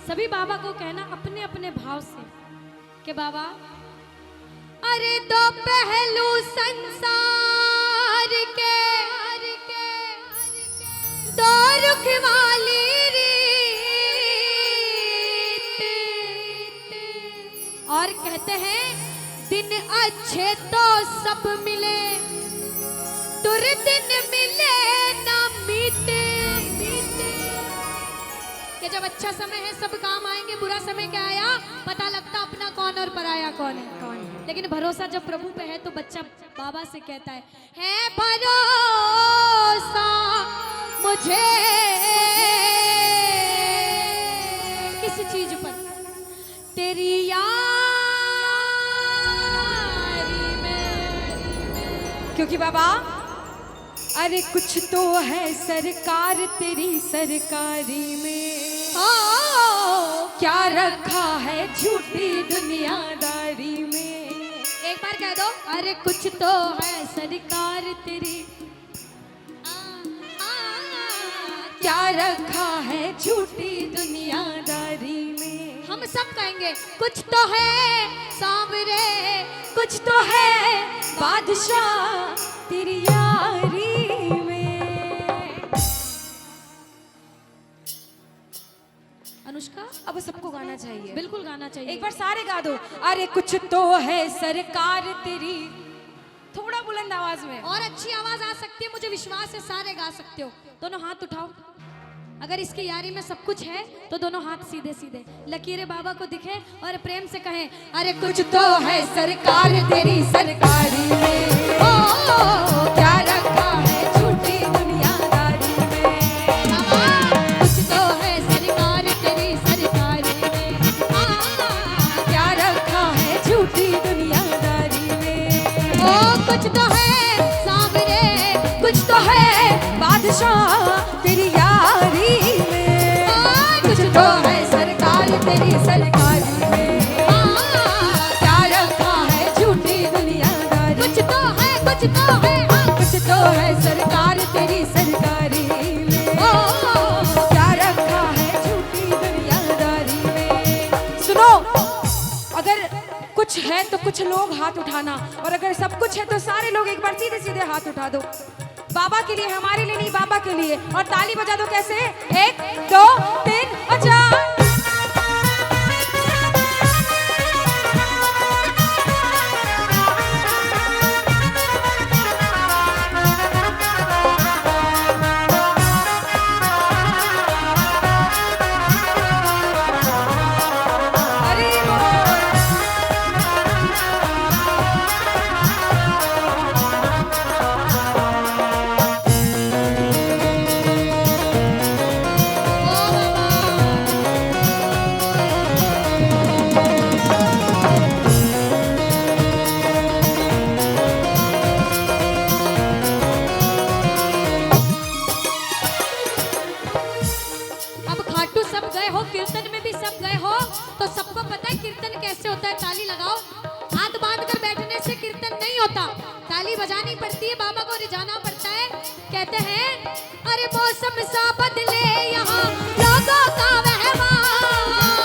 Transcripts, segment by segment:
सभी बाबा को कहना अपने अपने भाव से कि बाबा, अरे दो पहलू संसार के, दो रुख वाली रीत, और कहते हैं दिन अच्छे तो सब मिले, दुर्दिन मिले ना मीते। कि जब अच्छा समय है सब काम आएंगे, बुरा समय क्या आया पता लगता अपना कौन और पराया कौन है। लेकिन भरोसा जब प्रभु पे है तो बच्चा बाबा से कहता है भरोसा मुझे किस चीज पर, तेरी यारी में। क्योंकि बाबा अरे कुछ तो है सरकार तेरी सरकारी में, क्या रखा है झूठी दुनियादारी में। एक बार कह दो, अरे कुछ तो है सरकार तेरी, क्या रखा है झूठी दुनियादारी में। हम सब कहेंगे कुछ तो है सांवरे, कुछ तो है बादशाह तेरी यारी में। अनुष्का अब सबको गाना चाहिए, बिल्कुल गाना चाहिए। एक बार सारे गा दो। अरे कुछ तो है सरकार तेरी, थोड़ा बुलंद आवाज में। और अच्छी आवाज आ सकती है, मुझे विश्वास है सारे गा सकते हो। दोनों हाथ उठाओ, अगर इसकी यारी में सब कुछ है तो दोनों हाथ सीधे सीधे लकीरें बाबा को दिखे और प्रेम से कहें अरे कुछ तो है सरकार तेरी सरकारी में, ओ क्या रखा है झूठी दुनियादारी में। कुछ तो है सरकार तेरी सरकारी में, क्या रखा है झूठी दुनियादारी में। ओ कुछ तो है सांवरे, कुछ तो है बादशाह तेरी यारी में। कुछ तो है सरकार तेरी सरकारी में, क्या रखा है झूठी दुनियादारी। कुछ तो है, कुछ तो है, कुछ तो है सरकार तेरी सरकारी में, क्या रखा है झूठी दुनियादारी में। सुनो, अगर कुछ है तो कुछ लोग हाथ उठाना, और अगर सब कुछ है तो सारे लोग एक बार सीधे सीधे हाथ उठा दो। बाबा के लिए, हमारे लिए नहीं, बाबा के लिए। और ताली बजा दो। कैसे? 1 2 3 और 4। कीर्तन में भी सब गए हो तो सबको पता है कीर्तन कैसे होता है। ताली लगाओ। हाथ बांध कर बैठने से कीर्तन नहीं होता, ताली बजानी पड़ती है, बाबा को रिझाना पड़ता है। कहते हैं अरे मौसम सा बदले यहाँ लोगों का व्यवहार,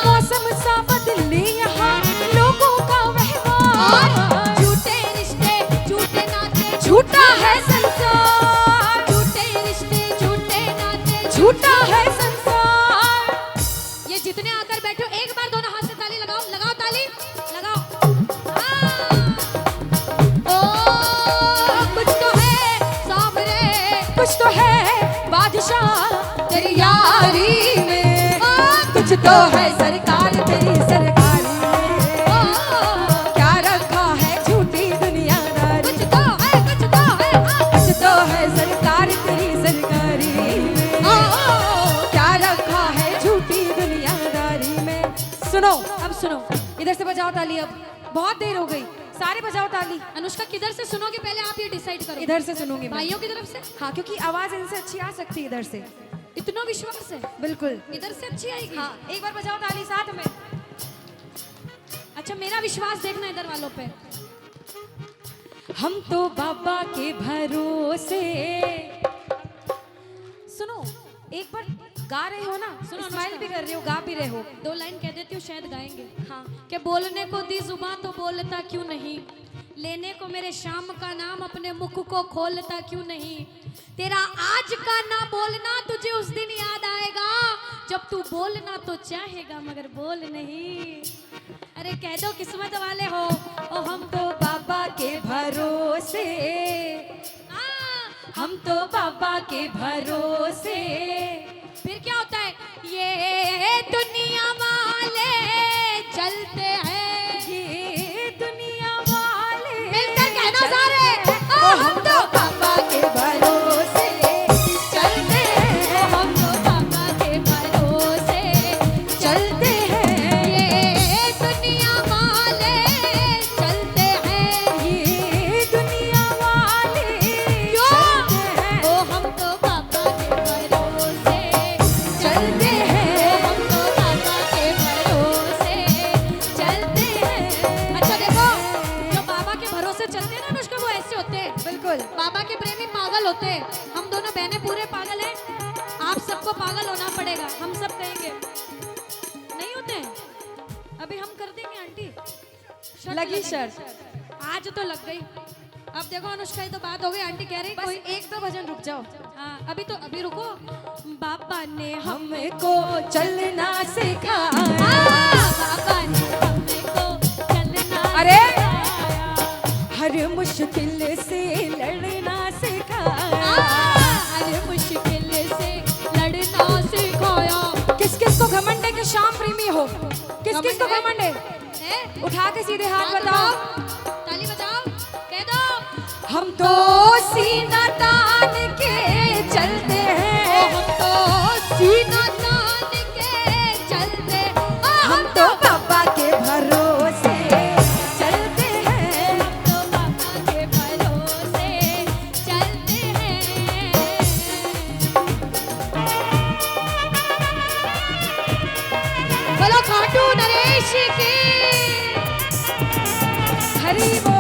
मौसम सा बदले यहाँ लोगों का व्यवहार। झूठे रिश्ते झूठे नाते झूठा है संसार, झूठे रिश्ते झूठे नाते झूठा है संसार। जितने आकर बैठो एक बार दोनों हाथ से ताली लगाओ, लगाओ ताली लगाओ। ओ कुछ तो है सांवरे, कुछ तो है बादशाह तेरी यारी में। कुछ तो है सरकार तेरी सरकारी में, क्या रखा है झूठी दुनियादारी। कुछ तो है, कुछ तो है, कुछ तो है सरकार तेरी सरकारी में, क्या रखा है झूठी दुनियादारी में। सुनो, अब सुनो, इधर से बजाओ ताली। अब बहुत देर हो गई, सारे बजाओ ताली। अनुष्का किधर से सुनोगे पहले आप ये डिसाइड करो। इधर से सुनूंगी मैं। भाइयों की तरफ से? हाँ, क्योंकि आवाज इनसे अच्छी आ सकती है इधर से। इतना विश्वास है? बिल्कुल, इधर से अच्छी आएगी। हाँ, एक बार बजाओ ताली साथ में। अच्छा, मेरा विश्वास देखना इधर वालों पे। हम तो बाबा के भरोसे। सुनो, एक बार गा रहे हो ना, सुनो, स्माइल भी कर रहे हो, गा भी रहे हो। 2 लाइन कह देती हूँ, शायद गाएंगे। हाँ। कि बोलने को दी जुबां तो बोलता क्यों नहीं, लेने को मेरे शाम का नाम अपने मुख को खोलता क्यों नहीं, तेरा आज का ना बोलना तुझे उस दिन याद आएगा जब तू बोलना तो चाहेगा मगर बोल नहीं। अरे कह दो किस्मत वाले हो, ओ हम तो बाबा के भरोसे, हम तो बाबा के भरोसे। फिर क्या होता है, ये दुनिया वाले चलते हैं, ये दुनिया वाले मिलकर कहना सारे, ओ हम तो बाबा के भरोसे चलते हैं, हम तो बाबा के भरोसे चलते हैं, ये दुनिया वाले चलते हैं, ये दुनिया वाले क्यों? चलते हैं, ओ हम तो बाबा के भरोसे चलते हैं, हम तो बाबा के भरोसे चलते हैं। अच्छा देखो, जो बाबा के भरोसे चलते हैं ना अनुष्का, वो ऐसे होते हैं, बिल्कुल। बाबा के प्रेमी पागल होते हैं। हम दोनों बहनें पूरे पागल हैं, आप सबको पागल होना पड़ेगा, हम सब कहेंगे नहीं होते हैं। अभी हम कर देंगे आंटी, शर्त लगी लगाएंगे। शर्त। आज तो लग गई। अब देखो अनुष्का, ये तो बात हो गई, आंटी कह रही बस कोई एक दो भजन रुक जाओ। हाँ, अभी रुको। बाबा ने हमको चलना सिखाया, बाबा ने हमको चलना अरे! सिखाया। हर मुश्किल से लड़ना सिखाया, हर मुश्किल से लड़ना सिखाया। किस किस को घमंड है कि शाम प्रेमी हो, किस किस को घमंड है, हैं? उठा के सीधे हाथ बताओ। ताली बजाओ, कह दो हम तो सीना तान के चलते हैं, हम तो सीना तान के चलते, हम तो बाबा के भरोसे चलते हैं, हम तो बाबा के भरोसे चलते हैं। बोलो खाटू नरेश की हरी बोल।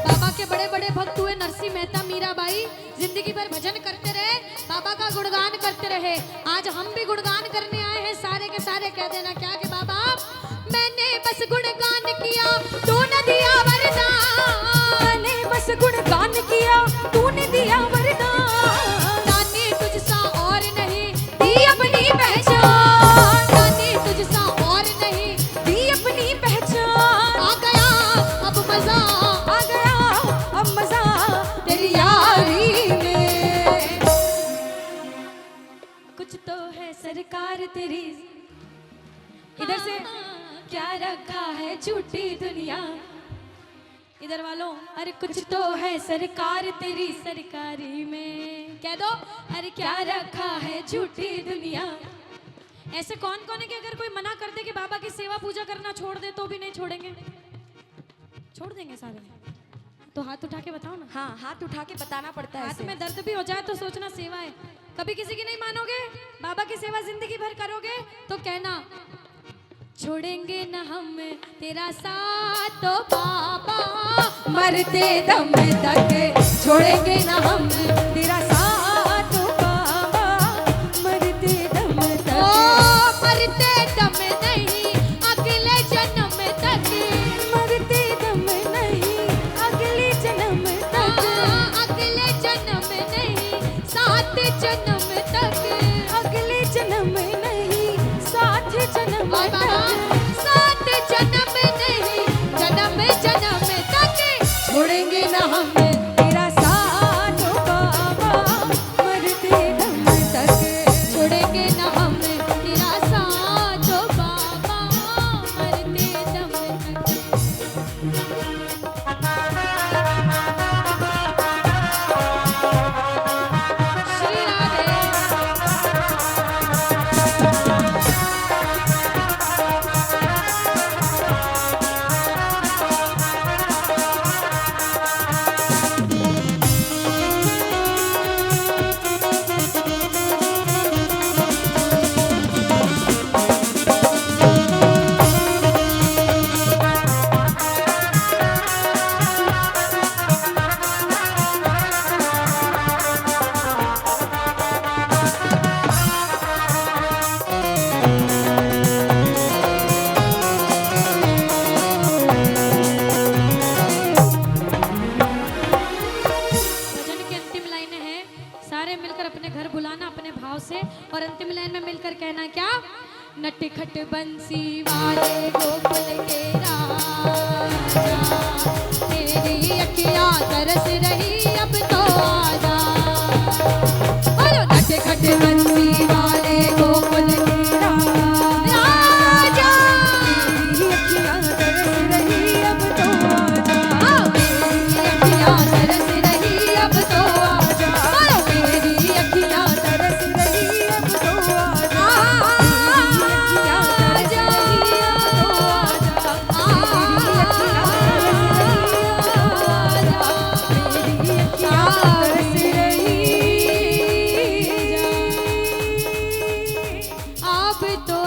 बाबा के बड़े बड़े भक्त हुए नरसिंह मेहता, मीराबाई, जिंदगी भर भजन करते रहे, बाबा का गुणगान करते रहे। आज हम भी गुणगान करने आए हैं, सारे के सारे कह देना क्या कि बाबा मैंने बस गुणगान किया, तूने दिया वरदान, मैंने बस गुणगान किया, तूने दिया वरदान, दानी तुझसा और नहीं दी अपनी पहचान, दानी तुझसा और नहीं दी अपनी पहचान, आ गया अब मजा, आ गया अब मजा तेरी यारी में। कुछ तो है सरकार तेरी, इधर से क्या रखा है झूठी दुनिया, इधर वालों, अरे कुछ तो है सरकार तेरी सरकारी में, कह दो अरे क्या रखा है झूठी दुनिया। ऐसे कौन कौन है कि अगर कोई मना कर दे कि बाबा की सेवा पूजा करना छोड़ दे तो भी नहीं छोड़ेंगे? छोड़ देंगे सारे? तो हाथ उठा के बताओ ना। हाँ, हाथ उठा के बताना पड़ता है हाथ ऐसे। में दर्द भी हो जाए तो सोचना सेवा है। कभी किसी की नहीं मानोगे, बाबा की सेवा जिंदगी भर करोगे तो कहना छोड़ेंगे न हम तेरा साथ तो बाबा, मरते दम तक छोड़ेंगे ना हम तेरा साथ बाबा, मरते दम ओ तक, मरते दम नहीं अगले जन्म तक, मरते दम नहीं अगले जन्म तक, अगले जन्म नहीं 7 जन्म तक, अगले जन्म नहीं 7 जन्म बाबा तक, 7 जन्म नहीं जन्म जन्म तक छोड़ेंगे ना हम तेरा साथ बाबा, मरते दम तक, छोड़ेंगे न हम तेरा साथ बाबा, मरते दम तक। श्री राधे। नटखट बंसी वाले गोकुल के राजा, तेरी अखियां तरस रही अब तो आजा। बोलो नटखट बंसी वाले गोकुल के राजा, तेरी अखियां तरस रही अब तो आजा। मेरी अखियां तरस रही अब तो आजा। बोलो मेरी अखियां तरस रही अब तो आजा। अब तो